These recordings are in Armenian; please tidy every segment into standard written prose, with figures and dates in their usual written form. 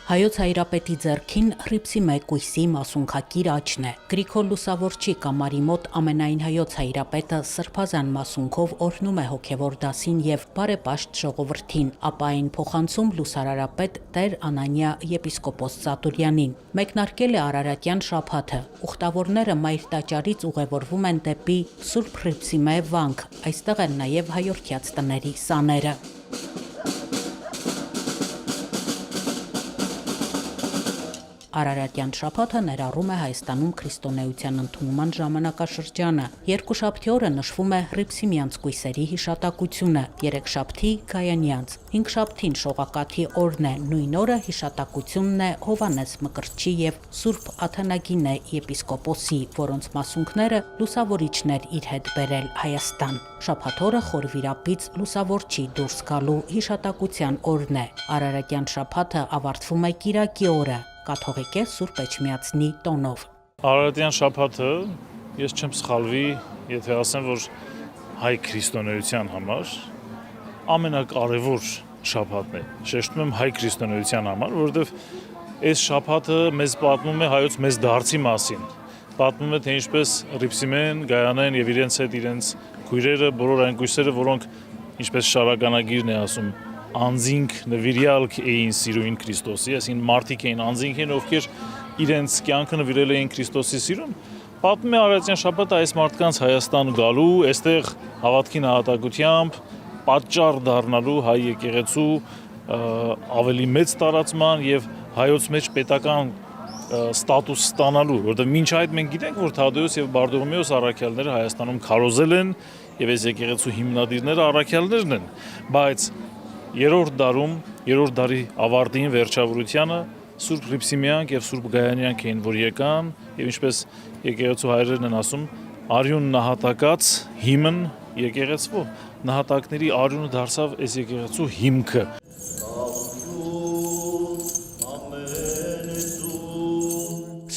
Հայոց հայրապետի ձեռքին Հռիփսիմե կույսի մասունքակիր աճն է։ Գրիգոր Լուսավորչի կամարի մոտ ամենայն հայոց հայրապետը սրբազան մասունքով օրհնում է հոգևոր դասին եւ բարեպաշտ ժողովրդին, ապա այն փոխանցում լուսարարապետ Տեր Անանիա եպիսկոպոս Ծատուրյանին։ Մեկնարկել է Արարատյան շաբաթը։ Ուխտավորները Մայր տաճարից ուղևորվում են դեպի Սուրբ Հռիփսիմե վանք։ Այստեղ են նաեւ հայորդյաց տների սաները։ Արարատյան շաբաթը ներառում է Հայաստանում քրիստոնեության ընդունման ժամանակաշրջանը։ Երկուշաբթի օրը նշվում է Հռիփսիմյանց կույսերի հիշատակությունը, երեքշաբթի Գայանյանց, հինգշաբթին Շողակաթի օրն է, նույն օրը հիշատակությունն է Հովհաննես Մկրտչի եւ Սուրբ Աթանագինե եպիսկոպոսի, որոնց մասունքները լուսավորիչներ իր հետ բերել Հայաստան։ Շաբաթ օրը խորվիրապից լուսավորչի դուրս գալու հիշատակության օրն է։ Արարատյան շաբաթը ավարտվում է Կիրակի օրը, կաթողիկե Սուրբ Էջմիածնի տոնով։ Արարատյան շաբաթը, ես չեմ սխալվի, եթե ասեմ, որ հայ քրիստոնեության համար ամենակարևոր շաբաթն է։ Շեշտում եմ հայ քրիստոնեության համար, որովհետև այս շաբաթը մեզ պատմում է հայոց մեծ դարձի մասին։ Պատմում է, թե ինչպես Հռիփսիմեն, Գայանեն եւ իրենց հետ իրենց քույրերը, բոլոր այն կույսերը, որոնք ինչպես շարականագիրն է ասում, անձինք նվիրյալ էին սիրուն Քրիստոսի, այսինքն մարդիկ էին անձինք են, ովքեր իրենց կյանքը նվիրել էին Քրիստոսի սիրուն։ Պատմում է Արարատյան շաբաթը այս մարդկանց Հայաստան գալու, այստեղ հավատքի նահատակությամբ պատճառ դառնալու հայ եկեղեցու ավելի մեծ տարածման եւ հայոց մեջ պետական ստատուս ստանալու, որովհետեւ մինչ այդ մենք գիտենք, որ Թադեոս եւ Բարդողոմեոս առաքյալները Հայաստանում քարոզել են եւ այս եկեղեցու հիմնադիրները առաքյալներն են, բայց երրորդ դարի ավարտին վերջավորությանը Սուրբ Հռիփսիմյանք եւ Սուրբ Գայանյանք էին, որ եկան եւ ինչպես եկեղեցու հայրերն են ասում, արյուն նահատակած հիմն եկեղեցու, նահատակների արյունը դարձավ այս եկեղեցու հիմքը։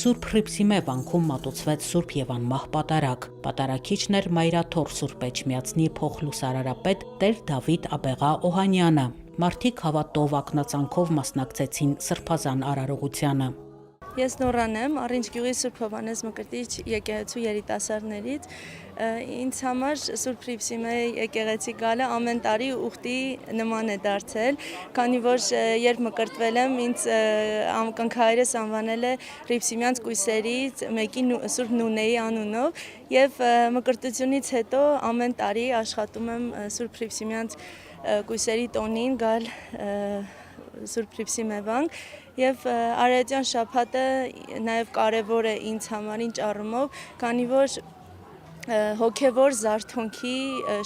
Սուրբ Հռիփսիմե վանքում մատուցվեց Սուրբ եւ անմահ պատարագ։ Պատարագիչն էր Մայրաթոր Սուրբ Էջմիածնի փոխլուսարարապետ Տեր Դավիթ Աբեղա Օհանյանը։ Մարդիկ հավատով ակնածանքով մասնակցեցին սրբազան արարողությանը։ Ես Նորան եմ, Առինջ գյուղի Սուրբ Հովհաննես Մկրտիչ եկեղեցու երիտասարդներից։ Ինձ համար Սուրբ Հռիփսիմե եկեղեցի գալը ամեն տարի ուխտի նման է դարձել, քանի որ երբ մկրտվել եմ, ինձ կնքահայրս անվանել է Հռիփսիմյանց կույսերից մեկի Սուրբ Նունեի անունով եւ մկրտությունից հետո ամեն տարի աշխատում եմ Սուրբ Հռիփսիմյանց կույսերի տոնին գալ Սուրբ Հռիփսիմե վանք եւ Արարատյան շաբաթը նաեւ կարեւոր է ինձ համար ինչ առումով, քանի որ հոգևոր զարթոնքի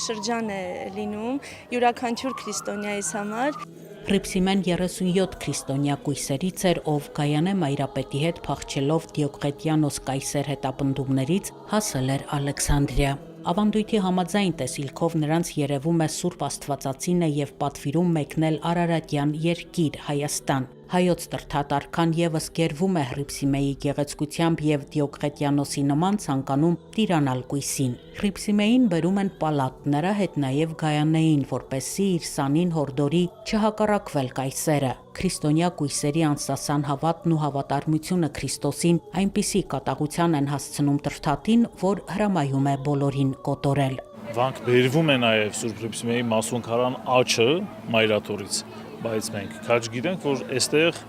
շրջան է լինում յուրաքանչյուր քրիստոնյայիս համար։ Հռիփսիմեն 37 քրիստոնյա կույսերից էր, ով Գայանե Մայրապետի հետ փախչելով Դիոկլետիանոս կայսեր հետապնդումներից հասել էր Ալեքսանդրիա։ Ավանդույթի համաձայն տեսիլքով նրանց երևում է Սուրբ Աստվածածինը եւ պատվիրում մեկնել Արարատյան երկիր Հայաստան։ Հայոց տրթատարքան եւս գերվում է Հռիփսիմեի գեղեցկությամբ եւ Դիոկլետիանոսի նման ցանկանում տիրանալ կույսին։ Հռիփսիմեին բերում են պալատ, նրա հետ նաեւ Գայանեին, որպեսզի իր սանին հորդորի չհակառակվել կայսերը։ Քրիստոնյա կույսերի անսասան հավատն ու հավատարմությունը Քրիստոսին այնպիսի կատաղության են հասցնում տրթատին, որ հրամայում է բոլորին կոտորել։ Վանք բերվում է նաեւ Սուրբ Հռիփսիմեի մասունքարան աչը Մայրաթորից, բայց մենք քաջ գիտենք, որ այստեղ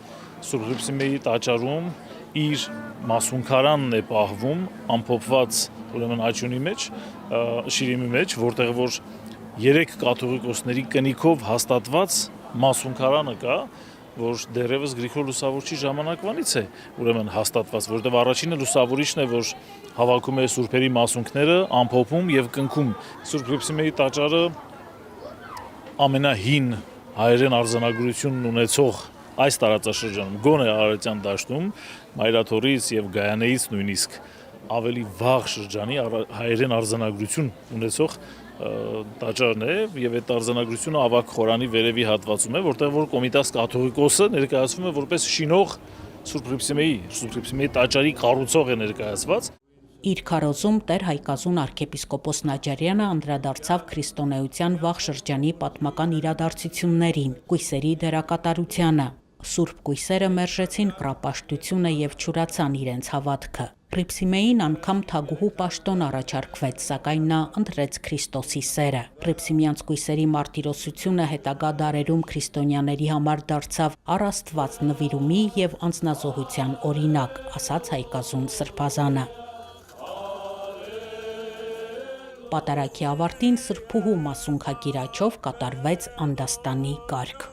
Սուրբ Հռիփսիմեի տաճարում իր մասունքարանն է պահվում ամփոփված ուրեմն աչյունի մեջ, շիրիմի մեջ, որտեղ որ 3 կաթողիկոսների կնիքով հաստատված մասունքարանը կա, որ դեռևս Գրիգոր Լուսավորչի ժամանակվանից է ուրեմն հաստատված, որտեղ առաջինը լուսավորիչն է, որ հավաքում է սուրբերի մասունքները, ամփոփում եւ կնքում։ Սուրբ Հռիփսիմեի տաճարը ամենահին հայերեն արձանագրությունն ունեցող այս տարածաշրջանում, գոնե Արարատյան դաշտում, Մայրաթորից եւ Գայանեից նույնիսկ ավելի վաղ շրջանի հայերեն արձանագրություն ունեցող տաճարն է եւ այդ արձանագրությունը ավագ խորանի վերևի հատվածում է, որտեղ որ Կոմիտաս կաթողիկոսը ներկայացվում է որպես շինող Սուրբ Հռիփսիմեի տաճարի կառուցող է ներկայացված։ Իր քարոզում Տեր Հայկազուն arczepiskopos Նաջարյանը անդրադարձավ քրիստոնեության վաղ շրջանի պատմական իրադարձություններին, կույսերի դերակատարությանը։ Սուրբ կույսերը մերժեցին կռապաշտությունը եւ չուրացան իրենց հավատքը։ Պրիփսիմեին անգամ թագուհու պաշտոն առաջարկվեց, սակայն նա ընտրեց Քրիստոսի սերը։ Պրիփսիմյանց կույսերի մարտիրոսությունը հետագա դարերում քրիստոնյաների համար դարձավ առ Աստված նվիրումի եւ անձնազոհության օրինակ, ասաց հայկազուն Սրբազանը։ Պատարագի ավարտին սրբուհու մասունքակիր աչով կատարվեց անդաստանի կարգ։